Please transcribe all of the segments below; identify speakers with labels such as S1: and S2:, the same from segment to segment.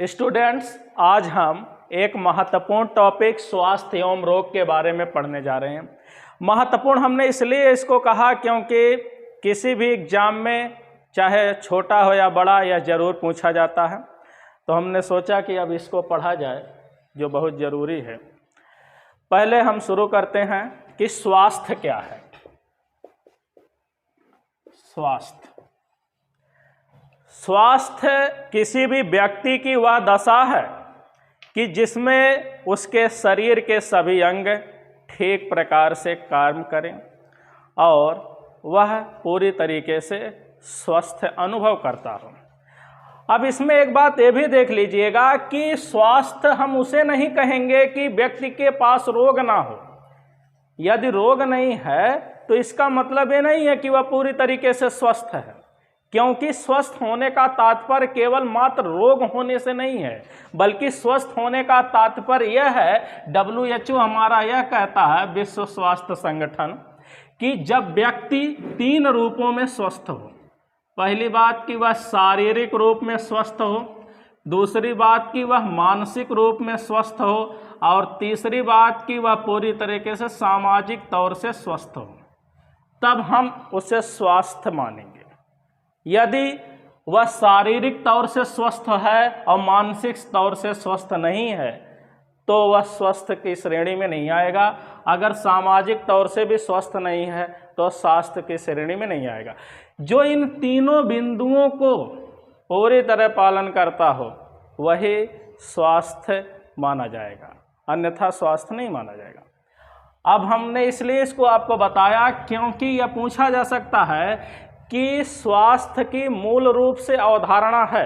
S1: Students, आज हम एक महत्वपूर्ण टॉपिक स्वास्थ्य एवं रोग के बारे में पढ़ने जा रहे हैं। महत्वपूर्ण हमने इसलिए इसको कहा क्योंकि किसी भी एग्जाम में चाहे छोटा हो या बड़ा यह ज़रूर पूछा जाता है, तो हमने सोचा कि अब इसको पढ़ा जाए जो बहुत ज़रूरी है। पहले हम शुरू करते हैं कि स्वास्थ्य क्या है। स्वास्थ्य किसी भी व्यक्ति की वह दशा है कि जिसमें उसके शरीर के सभी अंग ठीक प्रकार से काम करें और वह पूरी तरीके से स्वस्थ अनुभव करता हो। अब इसमें एक बात ये भी देख लीजिएगा कि स्वास्थ्य हम उसे नहीं कहेंगे कि व्यक्ति के पास रोग ना हो। यदि रोग नहीं है तो इसका मतलब ये नहीं है कि वह पूरी तरीके से स्वस्थ है, क्योंकि स्वस्थ होने का तात्पर्य केवल मात्र रोग होने से नहीं है, बल्कि स्वस्थ होने का तात्पर्य यह है, WHO हमारा यह कहता है, विश्व स्वास्थ्य संगठन, कि जब व्यक्ति 3 रूपों में स्वस्थ हो। पहली बात कि वह शारीरिक रूप में स्वस्थ हो, दूसरी बात कि वह मानसिक रूप में स्वस्थ हो और तीसरी बात कि वह पूरी तरीके से सामाजिक तौर से स्वस्थ हो, तब हम उसे स्वस्थ मानेंगे। यदि वह शारीरिक तौर से स्वस्थ है और मानसिक तौर से स्वस्थ नहीं है तो वह स्वस्थ की श्रेणी में नहीं आएगा। अगर सामाजिक तौर से भी स्वस्थ नहीं है तो स्वास्थ्य की श्रेणी में नहीं आएगा। जो इन तीनों बिंदुओं को पूरी तरह पालन करता हो वही स्वास्थ्य माना जाएगा, अन्यथा स्वास्थ्य नहीं माना जाएगा। अब हमने इसलिए इसको आपको बताया क्योंकि यह पूछा जा सकता है कि स्वास्थ्य की मूल रूप से अवधारणा है,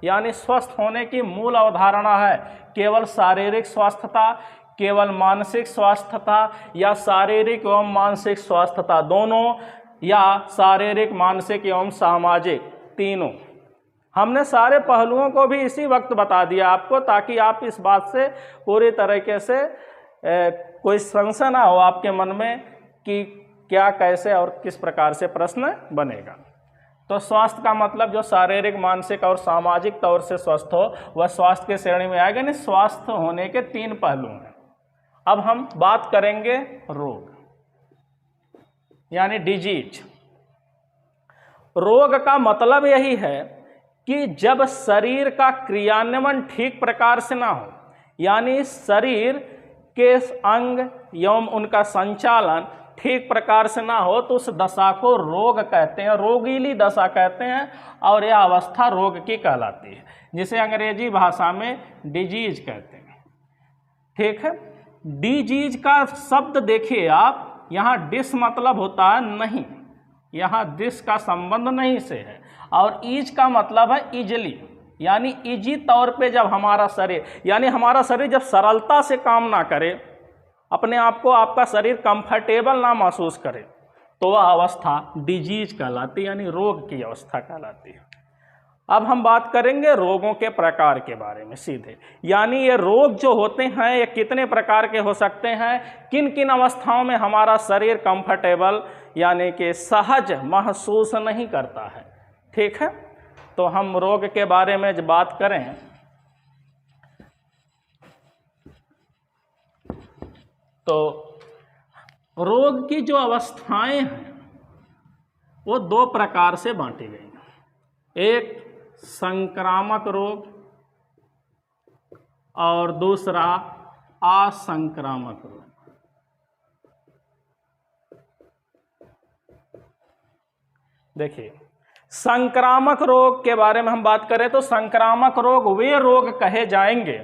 S1: यानी स्वस्थ होने की मूल अवधारणा है केवल शारीरिक स्वास्थ्यता, केवल मानसिक स्वास्थ्यता या शारीरिक एवं मानसिक स्वास्थ्यता दोनों, या शारीरिक, मानसिक एवं सामाजिक तीनों। हमने सारे पहलुओं को भी इसी वक्त बता दिया आपको, ताकि आप इस बात से पूरी तरीके से कोई संशय ना हो आपके मन में कि क्या, कैसे और किस प्रकार से प्रश्न बनेगा। तो स्वास्थ्य का मतलब जो शारीरिक, मानसिक और सामाजिक तौर से स्वस्थ हो वह स्वास्थ्य के श्रेणी में आएगा। यानी स्वास्थ्य होने के 3 पहलू हैं। अब हम बात करेंगे रोग यानी डिजीज। रोग का मतलब यही है कि जब शरीर का क्रियान्वयन ठीक प्रकार से ना हो, यानी शरीर के अंग एवं उनका संचालन ठीक प्रकार से ना हो, तो उस दशा को रोग कहते हैं, रोगीली दशा कहते हैं, और यह अवस्था रोग की कहलाती है, जिसे अंग्रेजी भाषा में डिजीज कहते हैं। ठीक है। डिजीज का शब्द देखिए आप, यहाँ डिस मतलब होता है नहीं, यहाँ डिस का संबंध नहीं से है, और ईज का मतलब है इजली, यानी इजी तौर पे जब हमारा शरीर, यानी हमारा शरीर जब सरलता से काम ना करे, अपने आप को आपका शरीर कंफर्टेबल ना महसूस करे, तो वह अवस्था डिजीज कहलाती है, यानी रोग की अवस्था कहलाती है। अब हम बात करेंगे रोगों के प्रकार के बारे में सीधे, यानी ये रोग जो होते हैं ये कितने प्रकार के हो सकते हैं, किन किन अवस्थाओं में हमारा शरीर कंफर्टेबल यानी कि सहज महसूस नहीं करता है। ठीक है। तो हम रोग के बारे में जब बात करें तो रोग की जो अवस्थाएं हैं वो 2 प्रकार से बांटी गई हैं। एक संक्रामक रोग और दूसरा असंक्रामक रोग। देखिए, संक्रामक रोग के बारे में हम बात करें तो संक्रामक रोग वे रोग कहे जाएंगे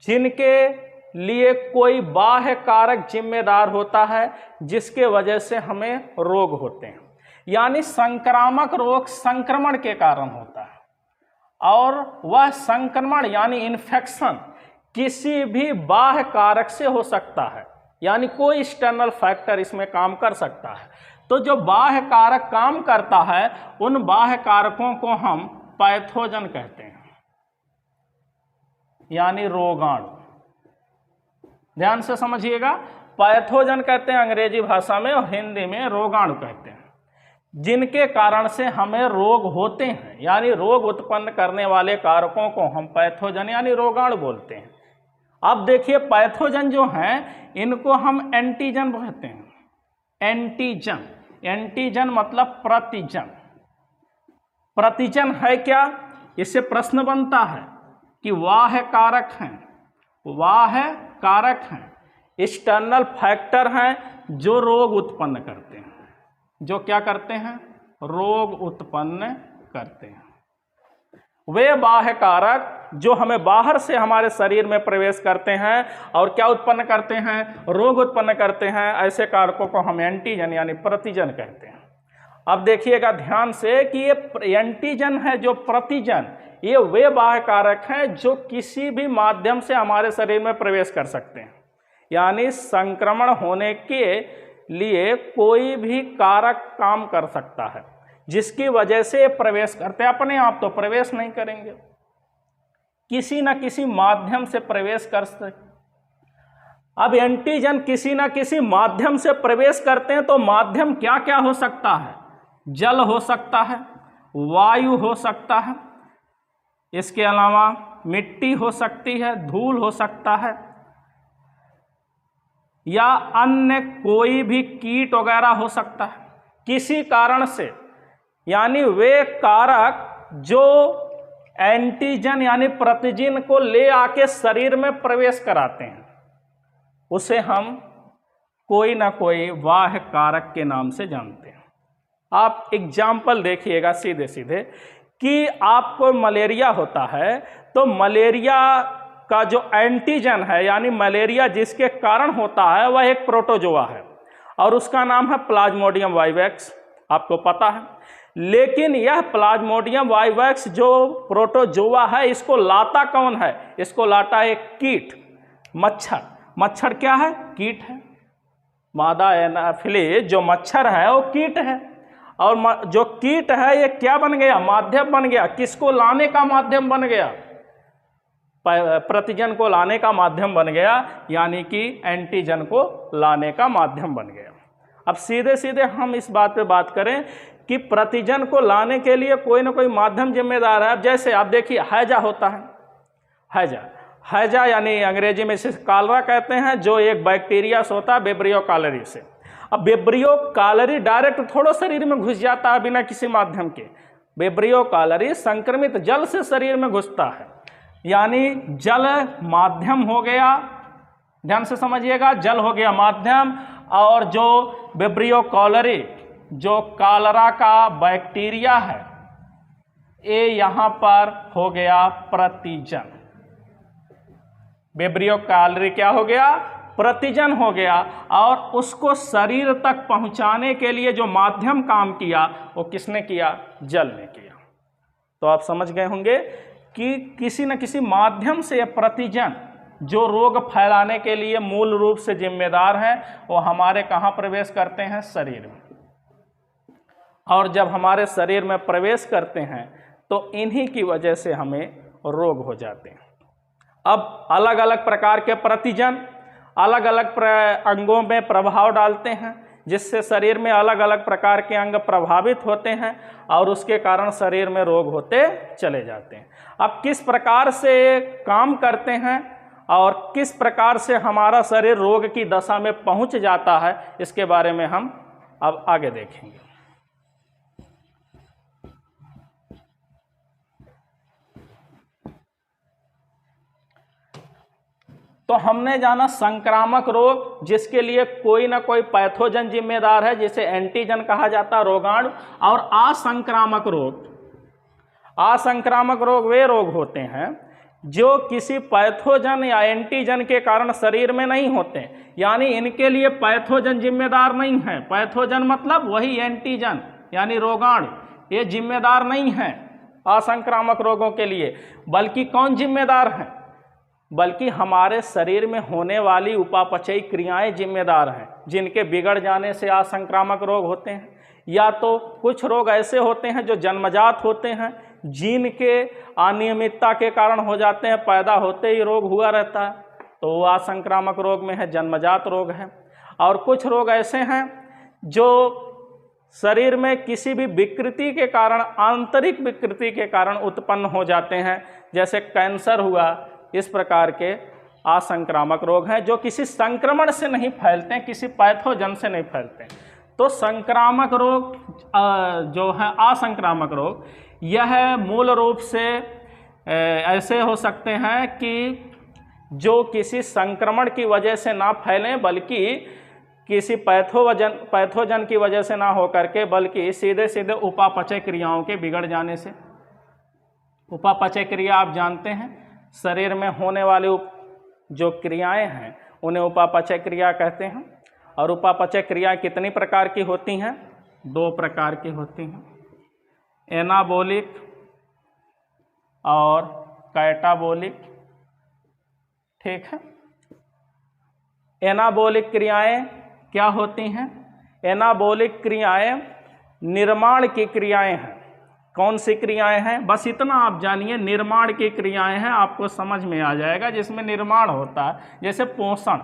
S1: जिनके लिए कोई बाह्य कारक जिम्मेदार होता है, जिसके वजह से हमें रोग होते हैं। यानी संक्रामक रोग संक्रमण के कारण होता है, और वह संक्रमण यानी इन्फेक्शन किसी भी बाह्य कारक से हो सकता है, यानी कोई एक्सटर्नल फैक्टर इसमें काम कर सकता है। तो जो बाह्य कारक काम करता है उन बाह्य कारकों को हम पैथोजन कहते हैं, यानी रोगाणु। ध्यान से समझिएगा, पैथोजन कहते हैं अंग्रेजी भाषा में और हिंदी में रोगाणु कहते हैं। जिनके कारण से हमें रोग होते हैं, यानी रोग उत्पन्न करने वाले कारकों को हम पैथोजन यानी रोगाणु बोलते हैं। अब देखिए पैथोजन जो हैं इनको हम एंटीजन कहते हैं। एंटीजन, एंटीजन मतलब प्रतिजन। प्रतिजन है क्या? इससे प्रश्न बनता है कि वाह कारक हैं, वाह कारक हैं, एक्सटर्नल फैक्टर हैं जो रोग उत्पन्न करते हैं। जो क्या करते हैं? रोग उत्पन्न करते हैं। वे बाह्य कारक जो हमें बाहर से हमारे शरीर में प्रवेश करते हैं और क्या उत्पन्न करते हैं? रोग उत्पन्न करते हैं। ऐसे कारकों को हम एंटीजन यानी प्रतिजन कहते हैं। अब देखिएगा ध्यान से कि ये एंटीजन है जो प्रतिजन, ये वे बाह्य कारक हैं जो किसी भी माध्यम से हमारे शरीर में प्रवेश कर सकते हैं। यानी संक्रमण होने के लिए कोई भी कारक काम कर सकता है जिसकी वजह से प्रवेश करते हैं। अपने आप तो प्रवेश नहीं करेंगे, किसी न किसी माध्यम से प्रवेश कर सकते। अब एंटीजन किसी न किसी माध्यम से प्रवेश करते हैं तो माध्यम क्या क्या हो सकता है? जल हो सकता है, वायु हो सकता है, इसके अलावा मिट्टी हो सकती है, धूल हो सकता है, या अन्य कोई भी कीट वगैरह हो सकता है किसी कारण से। यानी वे कारक जो एंटीजन यानी प्रतिजन को ले आके शरीर में प्रवेश कराते हैं उसे हम कोई ना कोई बाह्य कारक के नाम से जानते हैं। आप एग्जाम्पल देखिएगा सीधे सीधे कि आपको मलेरिया होता है तो मलेरिया का जो एंटीजन है यानी मलेरिया जिसके कारण होता है वह एक प्रोटोजोआ है और उसका नाम है प्लाज्मोडियम वाइवैक्स, आपको पता है। लेकिन यह प्लाज्मोडियम वाइवैक्स जो प्रोटोजोआ है इसको लाता कौन है? इसको लाता है एक कीट, मच्छर। मच्छर क्या है? कीट है। मादा एनाफिलीज जो मच्छर है वो कीट है और जो कीट है ये क्या बन गया? माध्यम बन गया। किसको लाने का माध्यम बन गया? प्रतिजन को लाने का माध्यम बन गया, यानी कि एंटीजन को लाने का माध्यम बन गया। अब सीधे सीधे हम इस बात पे बात करें कि प्रतिजन को लाने के लिए कोई ना कोई माध्यम जिम्मेदार है। अब जैसे आप देखिए हैजा होता है, हैजा, हैजा यानी अंग्रेजी में इसे कालरा कहते हैं, जो एक बैक्टीरिया से होता है विब्रियो कैलरी से। अब विब्रियो कैलरी डायरेक्ट थोड़ा शरीर में घुस जाता है बिना किसी माध्यम के। विब्रियो कैलरी संक्रमित जल से शरीर में घुसता है, यानी जल माध्यम हो गया। ध्यान से समझिएगा, जल हो गया माध्यम और जो विब्रियो कैलरी जो कालरा का बैक्टीरिया है ये यहाँ पर हो गया प्रतिजन। विब्रियो कैलरी क्या हो गया? प्रतिजन हो गया और उसको शरीर तक पहुंचाने के लिए जो माध्यम काम किया वो किसने किया? जल ने किया। तो आप समझ गए होंगे कि किसी न किसी माध्यम से ये प्रतिजन जो रोग फैलाने के लिए मूल रूप से जिम्मेदार है वो हमारे कहाँ प्रवेश करते हैं? शरीर में। और जब हमारे शरीर में प्रवेश करते हैं तो इन्हीं की वजह से हमें रोग हो जाते हैं। अब अलग अलग प्रकार के प्रतिजन अलग अलग अंगों में प्रभाव डालते हैं जिससे शरीर में अलग अलग प्रकार के अंग प्रभावित होते हैं और उसके कारण शरीर में रोग होते चले जाते हैं। अब किस प्रकार से काम करते हैं और किस प्रकार से हमारा शरीर रोग की दशा में पहुंच जाता है इसके बारे में हम अब आगे देखेंगे। तो हमने जाना संक्रामक रोग जिसके लिए कोई ना कोई पैथोजन जिम्मेदार है जिसे एंटीजन कहा जाता है, रोगाणु। और असंक्रामक रोग, असंक्रामक रोग वे रोग होते हैं जो किसी पैथोजन या एंटीजन के कारण शरीर में नहीं होते, यानी इनके लिए पैथोजन जिम्मेदार नहीं है। पैथोजन मतलब वही एंटीजन यानी रोगाणु, ये जिम्मेदार नहीं है असंक्रामक रोगों के लिए। बल्कि कौन जिम्मेदार है? बल्कि हमारे शरीर में होने वाली उपापचयी क्रियाएं जिम्मेदार हैं जिनके बिगड़ जाने से असंक्रामक रोग होते हैं। या तो कुछ रोग ऐसे होते हैं जो जन्मजात होते हैं, जीन के अनियमितता के कारण हो जाते हैं, पैदा होते ही रोग हुआ रहता है, तो वो असंक्रामक रोग में है, जन्मजात रोग है। और कुछ रोग ऐसे हैं जो शरीर में किसी भी विकृति के कारण, आंतरिक विकृति के कारण उत्पन्न हो जाते हैं, जैसे कैंसर हुआ, इस प्रकार के असंक्रामक रोग हैं जो किसी संक्रमण से नहीं फैलते हैं, किसी पैथोजन से नहीं फैलते हैं। तो संक्रामक रोग जो है असंक्रामक रोग, यह मूल रूप से ऐसे हो सकते हैं कि जो किसी संक्रमण की वजह से ना फैलें, बल्कि किसी पैथोजन की वजह से ना हो करके, बल्कि सीधे सीधे उपापचय क्रियाओं के बिगड़ जाने से। उपापचय क्रिया आप जानते हैं, शरीर में होने वाली जो क्रियाएं हैं उन्हें उपापचय क्रिया कहते हैं। और उपापचय क्रिया कितनी प्रकार की होती हैं? 2 प्रकार की होती हैं, एनाबोलिक और कैटाबोलिक। ठीक है, एनाबोलिक क्रियाएं क्या होती हैं? एनाबोलिक क्रियाएं निर्माण की क्रियाएं हैं। कौन सी क्रियाएं हैं? बस इतना आप जानिए, निर्माण की क्रियाएं हैं, आपको समझ में आ जाएगा। जिसमें निर्माण होता है, जैसे पोषण,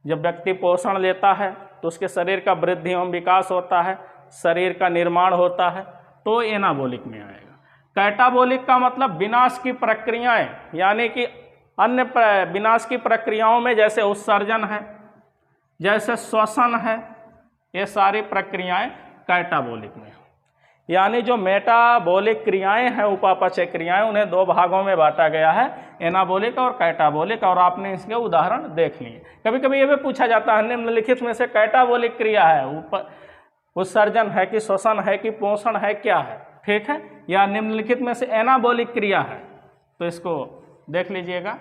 S1: जब व्यक्ति पोषण लेता है तो उसके शरीर का वृद्धि एवं विकास होता है, शरीर का निर्माण होता है, तो एनाबोलिक में आएगा। कैटाबोलिक का मतलब विनाश की प्रक्रियाएं, यानी कि अन्य विनाश की प्रक्रियाओं में जैसे उत्सर्जन है, जैसे श्वसन है, ये सारी प्रक्रियाएं कैटाबोलिक में। यानी जो मेटाबोलिक क्रियाएं हैं, उपापचय क्रियाएं, उन्हें 2 भागों में बांटा गया है, एनाबोलिक और कैटाबोलिक, और आपने इसके उदाहरण देख लिए। कभी कभी ये भी पूछा जाता है निम्नलिखित में से कैटाबोलिक क्रिया है, उत्सर्जन है कि श्वसन है कि पोषण है, क्या है? ठीक है, या निम्नलिखित में से एनाबोलिक क्रिया है, तो इसको देख लीजिएगा।